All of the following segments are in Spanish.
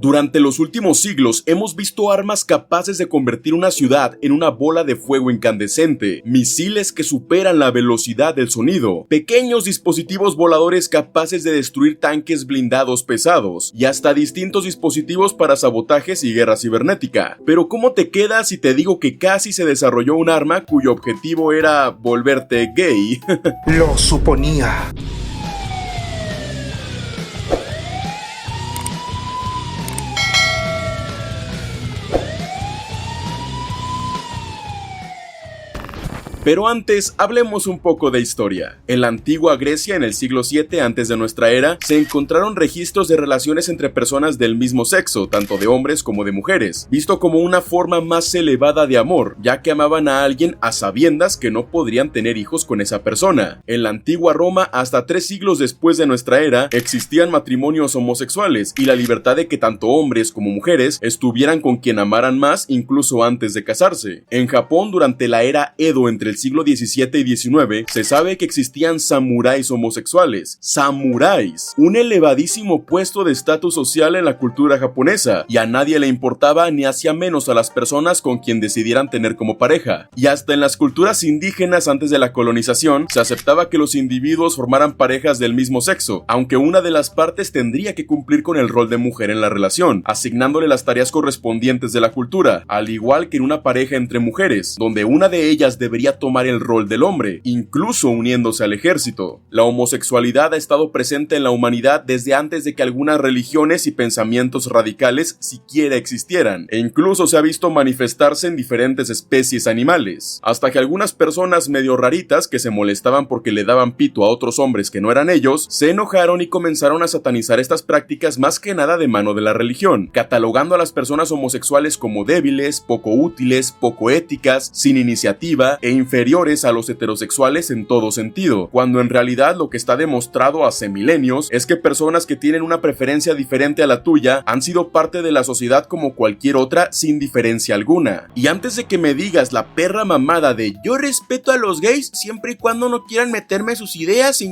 Durante los últimos siglos hemos visto armas capaces de convertir una ciudad en una bola de fuego incandescente, misiles que superan la velocidad del sonido, pequeños dispositivos voladores capaces de destruir tanques blindados pesados y hasta distintos dispositivos para sabotajes y guerra cibernética. Pero ¿cómo te quedas si te digo que casi se desarrolló un arma cuyo objetivo era volverte gay? Lo suponía. Pero antes, hablemos un poco de historia. En la antigua Grecia, en el siglo VII antes de nuestra era, se encontraron registros de relaciones entre personas del mismo sexo, tanto de hombres como de mujeres, visto como una forma más elevada de amor, ya que amaban a alguien a sabiendas que no podrían tener hijos con esa persona. En la antigua Roma, hasta 3 siglos después de nuestra era, existían matrimonios homosexuales y la libertad de que tanto hombres como mujeres estuvieran con quien amaran más incluso antes de casarse. En Japón, durante la era Edo entre el siglo XVII y XIX, se sabe que existían samuráis homosexuales. ¡Samuráis! Un elevadísimo puesto de estatus social en la cultura japonesa, y a nadie le importaba ni hacía menos a las personas con quien decidieran tener como pareja. Y hasta en las culturas indígenas antes de la colonización, se aceptaba que los individuos formaran parejas del mismo sexo, aunque una de las partes tendría que cumplir con el rol de mujer en la relación, asignándole las tareas correspondientes de la cultura, al igual que en una pareja entre mujeres, donde una de ellas debería tomar el rol del hombre, incluso uniéndose al ejército. La homosexualidad ha estado presente en la humanidad desde antes de que algunas religiones y pensamientos radicales siquiera existieran, e incluso se ha visto manifestarse en diferentes especies animales, hasta que algunas personas medio raritas que se molestaban porque le daban pito a otros hombres que no eran ellos, se enojaron y comenzaron a satanizar estas prácticas más que nada de mano de la religión, catalogando a las personas homosexuales como débiles, poco útiles, poco éticas, sin iniciativa e inferiores a los heterosexuales en todo sentido, cuando en realidad lo que está demostrado hace milenios es que personas que tienen una preferencia diferente a la tuya han sido parte de la sociedad como cualquier otra sin diferencia alguna. Y antes de que me digas la perra mamada de yo respeto a los gays siempre y cuando no quieran meterme sus ideas y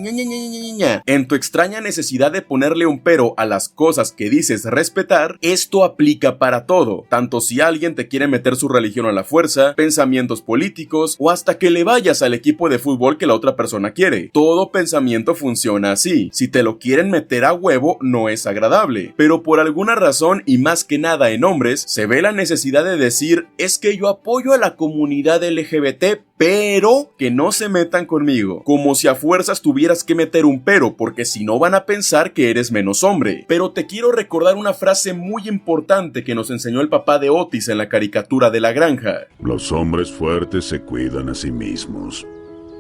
en tu extraña necesidad de ponerle un pero a las cosas que dices respetar, esto aplica para todo, tanto si alguien te quiere meter su religión a la fuerza, pensamientos políticos o hasta que le vayas al equipo de fútbol que la otra persona quiere. Todo pensamiento funciona así. Si te lo quieren meter a huevo, no es agradable. Pero por alguna razón, y más que nada en hombres, se ve la necesidad de decir, es que yo apoyo a la comunidad LGBT, pero que no se metan conmigo. Como si a fuerzas tuvieras que meter un pero, porque si no van a pensar que eres menos hombre. Pero te quiero recordar una frase muy importante que nos enseñó el papá de Otis en la caricatura de La Granja. Los hombres fuertes se cuidan a sí mismos.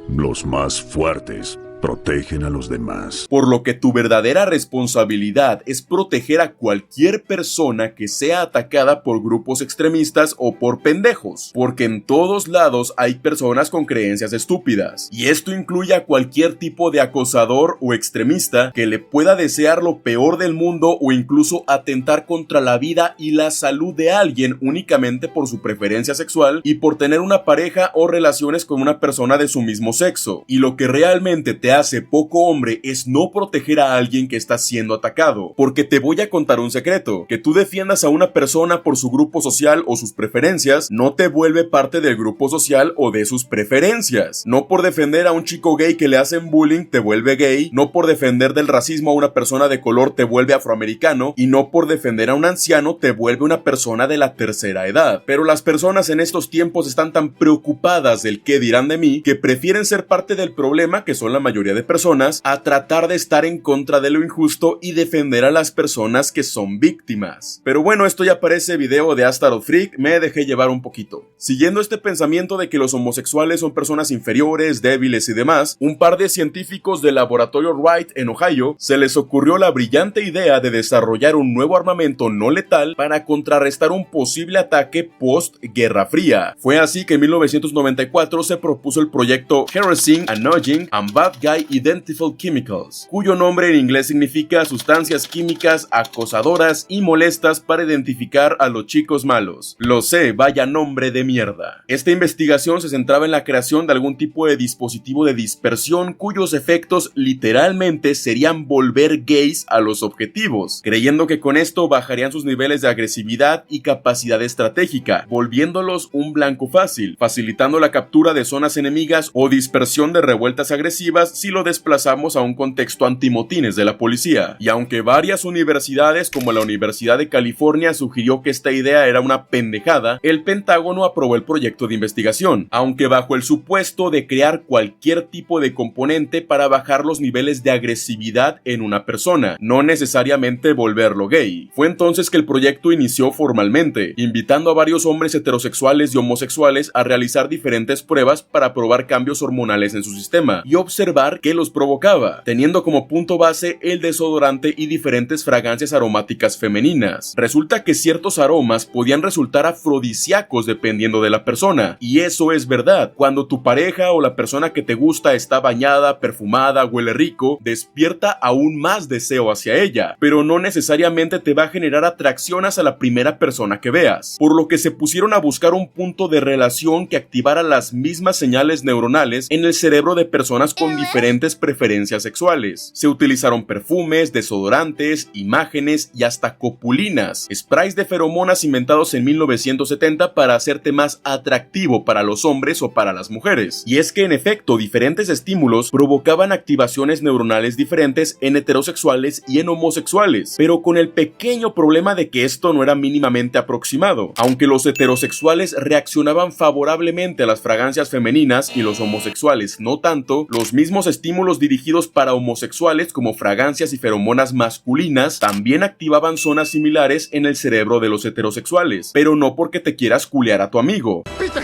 Los más fuertes protegen a los demás. Por lo que tu verdadera responsabilidad es proteger a cualquier persona que sea atacada por grupos extremistas o por pendejos, porque en todos lados hay personas con creencias estúpidas, y esto incluye a cualquier tipo de acosador o extremista que le pueda desear lo peor del mundo o incluso atentar contra la vida y la salud de alguien únicamente por su preferencia sexual y por tener una pareja o relaciones con una persona de su mismo sexo. Y lo que realmente te hace poco hombre es no proteger a alguien que está siendo atacado, porque te voy a contar un secreto: que tú defiendas a una persona por su grupo social o sus preferencias no te vuelve parte del grupo social o de sus preferencias. No por defender a un chico gay que le hacen bullying te vuelve gay, no por defender del racismo a una persona de color te vuelve afroamericano, y no por defender a un anciano te vuelve una persona de la tercera edad. Pero las personas en estos tiempos están tan preocupadas del qué dirán de mí que prefieren ser parte del problema, que son la mayoría de personas, a tratar de estar en contra de lo injusto y defender a las personas que son víctimas. Pero bueno, esto ya parece video de Astaroth Freak, me dejé llevar un poquito. Siguiendo este pensamiento de que los homosexuales son personas inferiores, débiles y demás, un par de científicos del laboratorio Wright en Ohio se les ocurrió la brillante idea de desarrollar un nuevo armamento no letal para contrarrestar un posible ataque post-Guerra Fría. Fue así que en 1994 se propuso el proyecto Harassing, Annoying and Bad Guy High Identifiable Chemicals, cuyo nombre en inglés significa sustancias químicas acosadoras y molestas para identificar a los chicos malos. Lo sé, vaya nombre de mierda. Esta investigación se centraba en la creación de algún tipo de dispositivo de dispersión cuyos efectos literalmente serían volver gays a los objetivos, creyendo que con esto bajarían sus niveles de agresividad y capacidad estratégica, volviéndolos un blanco fácil, facilitando la captura de zonas enemigas o dispersión de revueltas agresivas si lo desplazamos a un contexto antimotines de la policía. Y aunque varias universidades como la Universidad de California sugirió que esta idea era una pendejada, el Pentágono aprobó el proyecto de investigación, aunque bajo el supuesto de crear cualquier tipo de componente para bajar los niveles de agresividad en una persona, no necesariamente volverlo gay. Fue entonces que el proyecto inició formalmente, invitando a varios hombres heterosexuales y homosexuales a realizar diferentes pruebas para probar cambios hormonales en su sistema y observar qué los provocaba, teniendo como punto base el desodorante y diferentes fragancias aromáticas femeninas. Resulta que ciertos aromas podían resultar afrodisíacos dependiendo de la persona, y eso es verdad. Cuando tu pareja o la persona que te gusta está bañada, perfumada, huele rico, despierta aún más deseo hacia ella, pero no necesariamente te va a generar atracción hacia la primera persona que veas, por lo que se pusieron a buscar un punto de relación que activara las mismas señales neuronales en el cerebro de personas con diferentes preferencias sexuales. Se utilizaron perfumes, desodorantes, imágenes y hasta copulinas, sprays de feromonas inventados en 1970 para hacerte más atractivo para los hombres o para las mujeres. Y es que en efecto, diferentes estímulos provocaban activaciones neuronales diferentes en heterosexuales y en homosexuales, pero con el pequeño problema de que esto no era mínimamente aproximado. Aunque los heterosexuales reaccionaban favorablemente a las fragancias femeninas y los homosexuales no tanto, los mismos estímulos dirigidos para homosexuales como fragancias y feromonas masculinas también activaban zonas similares en el cerebro de los heterosexuales, pero no porque te quieras culear a tu amigo. Peter,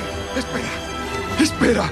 espera,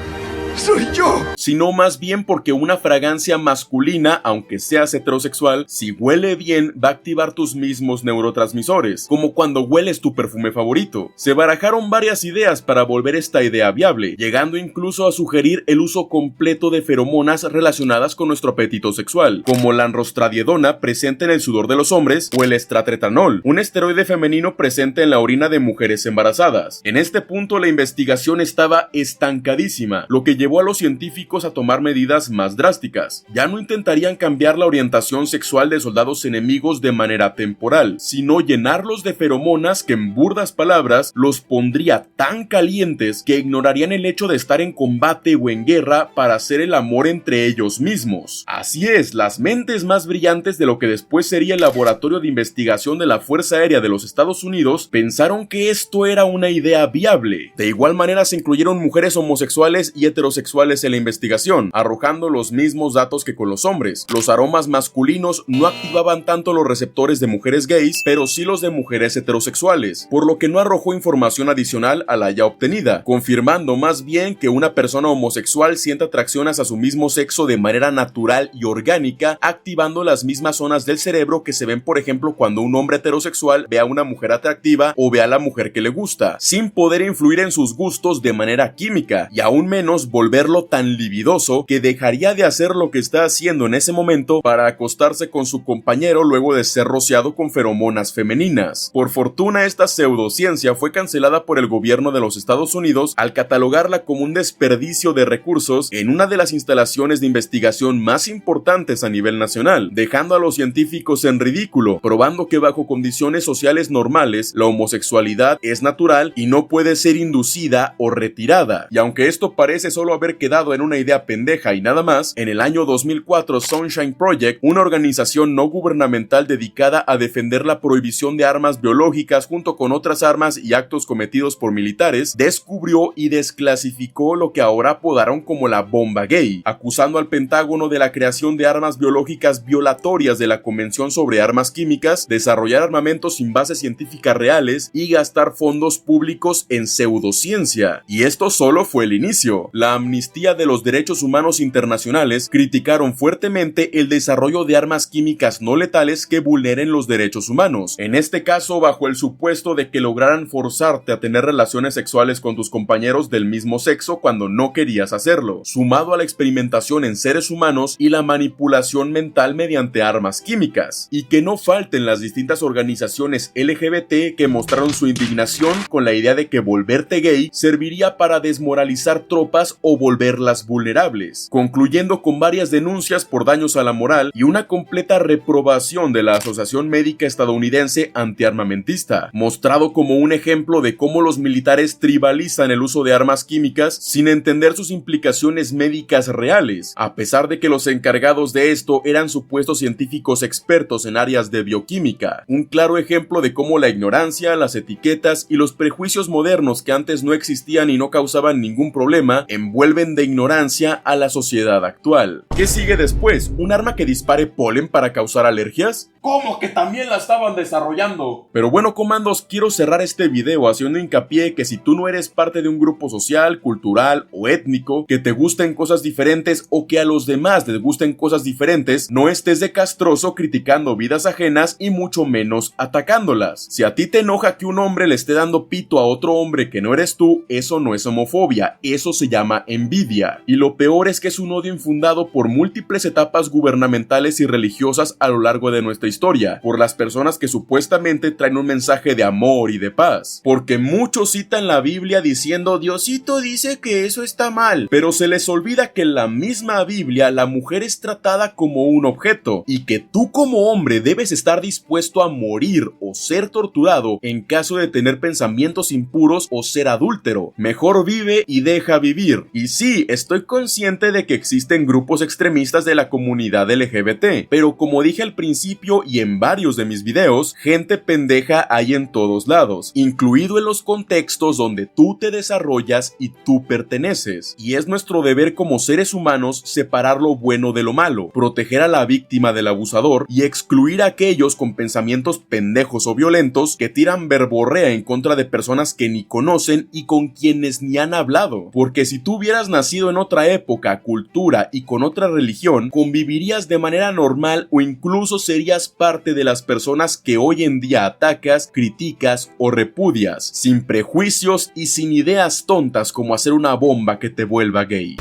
soy yo. Sino más bien porque una fragancia masculina, aunque seas heterosexual, si huele bien, va a activar tus mismos neurotransmisores, como cuando hueles tu perfume favorito. Se barajaron varias ideas para volver esta idea viable, llegando incluso a sugerir el uso completo de feromonas relacionadas con nuestro apetito sexual, como la androstradiedona presente en el sudor de los hombres o el estratretanol, un esteroide femenino presente en la orina de mujeres embarazadas. En este punto la investigación estaba estancadísima, lo que llevó a los científicos a tomar medidas más drásticas. Ya no intentarían cambiar la orientación sexual de soldados enemigos de manera temporal, sino llenarlos de feromonas que en burdas palabras los pondría tan calientes que ignorarían el hecho de estar en combate o en guerra para hacer el amor entre ellos mismos. Así es, las mentes más brillantes de lo que después sería el Laboratorio de Investigación de la Fuerza Aérea de los Estados Unidos pensaron que esto era una idea viable. De igual manera se incluyeron mujeres homosexuales y heterosexuales en la investigación, arrojando los mismos datos que con los hombres. Los aromas masculinos no activaban tanto los receptores de mujeres gays, pero sí los de mujeres heterosexuales, por lo que no arrojó información adicional a la ya obtenida, confirmando más bien que una persona homosexual siente atracción hacia su mismo sexo de manera natural y orgánica, activando las mismas zonas del cerebro que se ven, por ejemplo, cuando un hombre heterosexual ve a una mujer atractiva o ve a la mujer que le gusta, sin poder influir en sus gustos de manera química, y aún menos volverlo tan libidoso que dejaría de hacer lo que está haciendo en ese momento para acostarse con su compañero luego de ser rociado con feromonas femeninas. Por fortuna, esta pseudociencia fue cancelada por el gobierno de los Estados Unidos al catalogarla como un desperdicio de recursos en una de las instalaciones de investigación más importantes a nivel nacional, dejando a los científicos en ridículo, probando que bajo condiciones sociales normales la homosexualidad es natural y no puede ser inducida o retirada. Y aunque esto parece solo haber quedado en una idea pendeja y nada más, en el año 2004 Sunshine Project, una organización no gubernamental dedicada a defender la prohibición de armas biológicas junto con otras armas y actos cometidos por militares, descubrió y desclasificó lo que ahora apodaron como la bomba gay, acusando al Pentágono de la creación de armas biológicas violatorias de la Convención sobre Armas Químicas, desarrollar armamentos sin bases científicas reales y gastar fondos públicos en pseudociencia. Y esto solo fue el inicio. La amnistía de los derechos humanos internacionales criticaron fuertemente el desarrollo de armas químicas no letales que vulneren los derechos humanos, en este caso bajo el supuesto de que lograran forzarte a tener relaciones sexuales con tus compañeros del mismo sexo cuando no querías hacerlo, sumado a la experimentación en seres humanos y la manipulación mental mediante armas químicas, y que no falten las distintas organizaciones LGBT que mostraron su indignación con la idea de que volverte gay serviría para desmoralizar tropas o volverlas vulnerables, concluyendo con varias denuncias por daños a la moral y una completa reprobación de la Asociación Médica Estadounidense Antiarmamentista, mostrado como un ejemplo de cómo los militares tribalizan el uso de armas químicas sin entender sus implicaciones médicas reales, a pesar de que los encargados de esto eran supuestos científicos expertos en áreas de bioquímica. Un claro ejemplo de cómo la ignorancia, las etiquetas y los prejuicios modernos que antes no existían y no causaban ningún problema, envuelven de ignorancia a la sociedad actual. ¿Qué sigue después? ¿Un arma que dispare polen para causar alergias? ¿Cómo que también la estaban desarrollando? Pero bueno, comandos, quiero cerrar este video haciendo hincapié que si tú no eres parte de un grupo social, cultural o étnico, que te gusten cosas diferentes o que a los demás les gusten cosas diferentes, no estés de castroso criticando vidas ajenas y mucho menos atacándolas. Si a ti te enoja que un hombre le esté dando pito a otro hombre que no eres tú, eso no es homofobia, eso se llama envidia. Y lo peor es que es un odio infundado por múltiples etapas gubernamentales y religiosas a lo largo de nuestra historia, por las personas que supuestamente traen un mensaje de amor y de paz. Porque muchos citan la Biblia diciendo Diosito dice que eso está mal, pero se les olvida que en la misma Biblia la mujer es tratada como un objeto y que tú como hombre debes estar dispuesto a morir o ser torturado en caso de tener pensamientos impuros o ser adúltero. Mejor vive y deja vivir. Y sí, estoy consciente de que existen grupos extremistas de la comunidad LGBT, pero como dije al principio y en varios de mis videos, gente pendeja hay en todos lados, incluido en los contextos donde tú te desarrollas y tú perteneces. Y es nuestro deber como seres humanos separar lo bueno de lo malo, proteger a la víctima del abusador y excluir a aquellos con pensamientos pendejos o violentos que tiran verborrea en contra de personas que ni conocen y con quienes ni han hablado. Porque si tú hubieras nacido en otra época, cultura y con otra religión, convivirías de manera normal o incluso serías parte de las personas que hoy en día atacas, criticas o repudias, sin prejuicios y sin ideas tontas como hacer una bomba que te vuelva gay.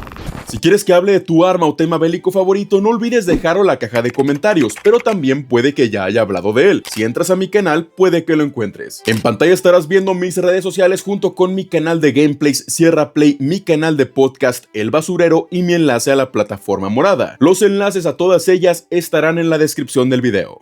Si quieres que hable de tu arma o tema bélico favorito, no olvides dejarlo en la caja de comentarios, pero también puede que ya haya hablado de él. Si entras a mi canal, puede que lo encuentres. En pantalla estarás viendo mis redes sociales junto con mi canal de gameplays Sierra Play, mi canal de podcast El Basurero y mi enlace a la plataforma morada. Los enlaces a todas ellas estarán en la descripción del video.